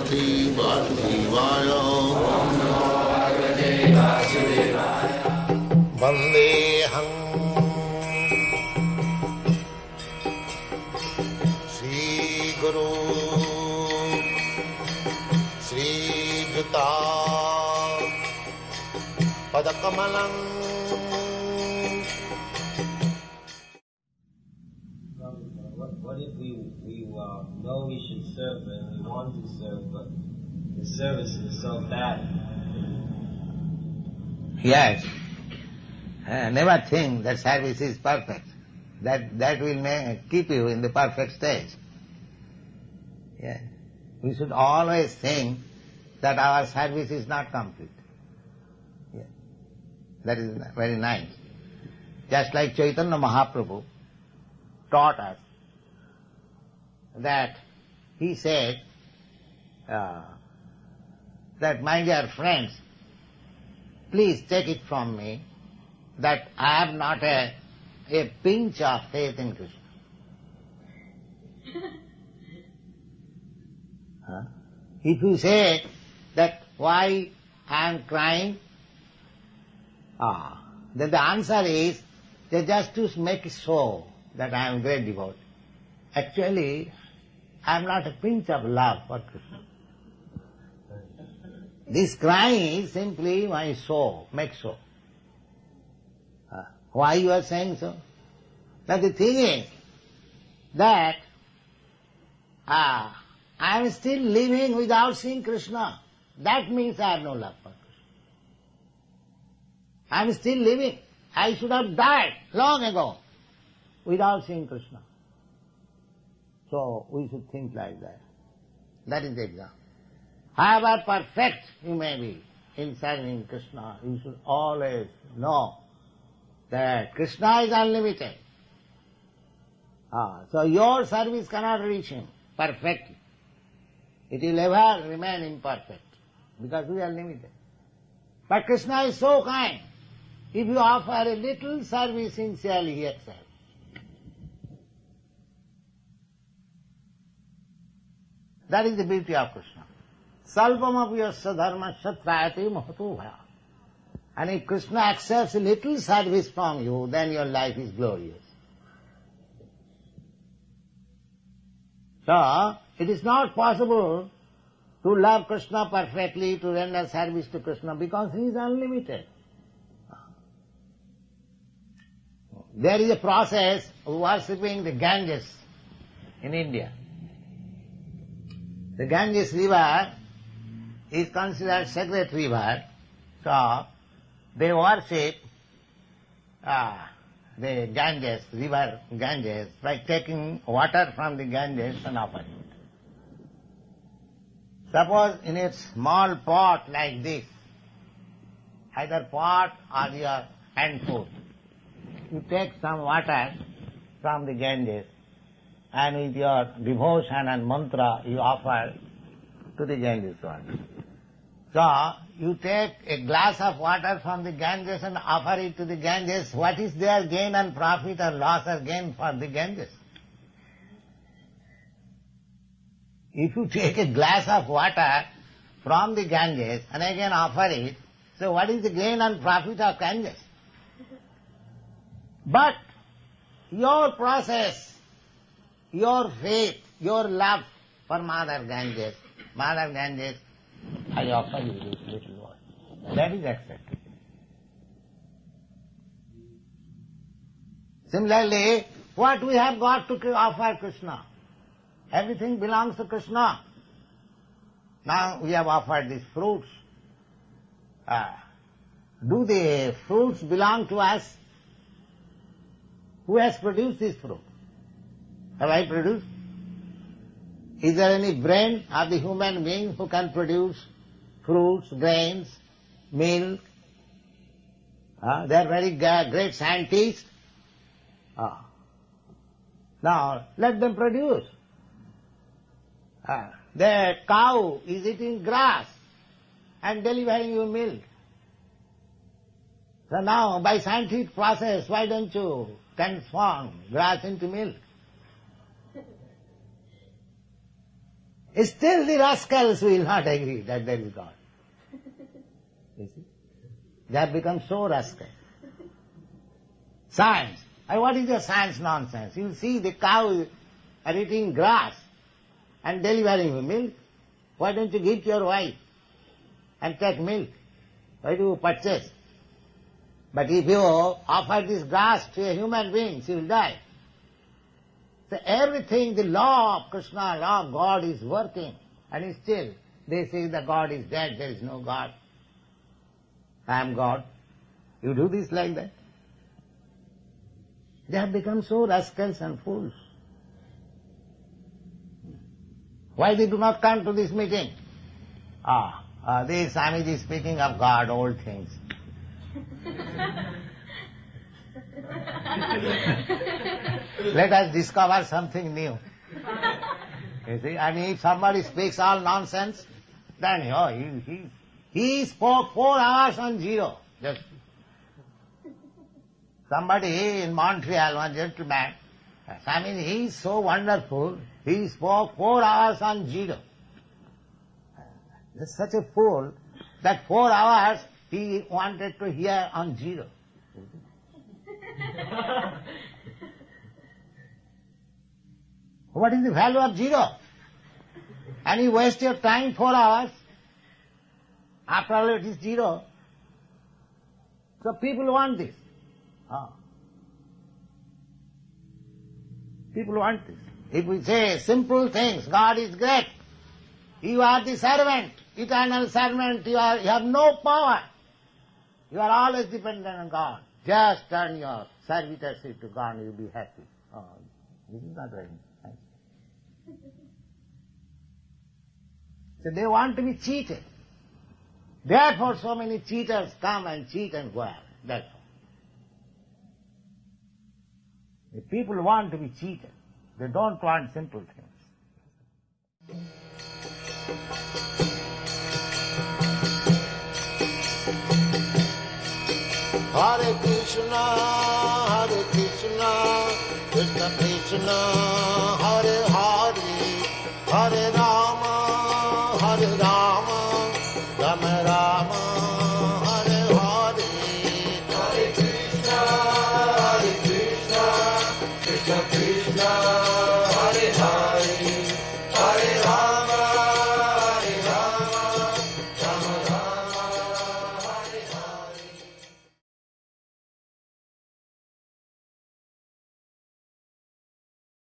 Bhagavate Vasudevaya. Om Namo Bhagavate Vasudevaya. Vandeham Sri Guru Sri Juta Padakamalam. What if we know we should serve and we want to serve, but the service is so bad? Yes. Never think that service is perfect. That will keep you in the perfect stage. Yes. We should always think that our service is not complete. Yes. That is very nice. Just like Chaitanya Mahaprabhu taught us that he said that, my dear friends, please take it from me that I have not a pinch of faith in Krishna. If you say that why I am crying, then the answer is that just to make it show that I am great devotee. Actually, I am not a pinch of love for Krishna. This crying is simply my show, make show. Why you are saying so? Now the thing is that I am still living without seeing Krishna. That means I have no love for Krishna. I am still living. I should have died long ago without seeing Krishna. So we should think like that. That is the example. However perfect you may be in serving Krishna, you should always know that Krishna is unlimited. So your service cannot reach him perfectly. It will ever remain imperfect because we are limited. But Krishna is so kind. If you offer a little service sincerely, he accepts. That is the beauty of Krishna. Salpamapi yasya dharma shatrayate mahatu bhaya. And if Krishna accepts a little service from you, then your life is glorious. So, it is not possible to love Krishna perfectly, to render service to Krishna, because he is unlimited. There is a process of worshipping the Ganges in India. The Ganges river is considered sacred river, so they worship the Ganges, river Ganges, by taking water from the Ganges and offering it. Suppose in a small pot like this, either pot or your handful, you take some water from the Ganges and with your devotion and mantra you offer to the Ganges water. So, you take a glass of water from the Ganges and offer it to the Ganges. What is their gain and profit or loss or gain for the Ganges? If you take a glass of water from the Ganges and again offer it, so what is the gain and profit of Ganges? But your process, your faith, your love for Mother Ganges, I offer you this little water. That is accepted. Similarly, what we have got to offer Krishna? Everything belongs to Krishna. Now we have offered these fruits. Do the fruits belong to us? Who has produced this fruit? Have I produced? Is there any brain of the human being who can produce fruits, grains, milk? They are very great scientists. Now, let them produce. The cow is eating grass and delivering you milk. So now, by scientific process, why don't you transform grass into milk? Still the rascals will not agree that there is God. You see? They have become so rascal. Science. What is your science nonsense? You see the cows are eating grass and delivering you milk. Why don't you give to your wife and take milk? Why do you purchase? But if you offer this grass to a human being, she will die. So everything, the law of Krishna, law of God is working. And still, they say the God is dead, there is no God. I am God. You do this like that. They have become so rascals and fools. Why they do not come to this meeting? This Swamiji is speaking of God, old things. Let us discover something new. You see, and if somebody speaks all nonsense, then he spoke 4 hours on zero. Just somebody in Montreal, one gentleman, he is so wonderful, he spoke 4 hours on zero. He is such a fool that 4 hours he wanted to hear on zero. What is the value of zero? And you waste your time 4 hours. After all, it is zero. So people want this. People want this. If we say simple things, God is great. You are the servant, eternal servant. You have no power. You are always dependent on God. Just turn your servitorship to God and you will be happy. This is not right. So they want to be cheated. Therefore so many cheaters come and cheat and go out. That's all. The people want to be cheated. They don't want simple things. Hare Krishna, Krishna Krishna,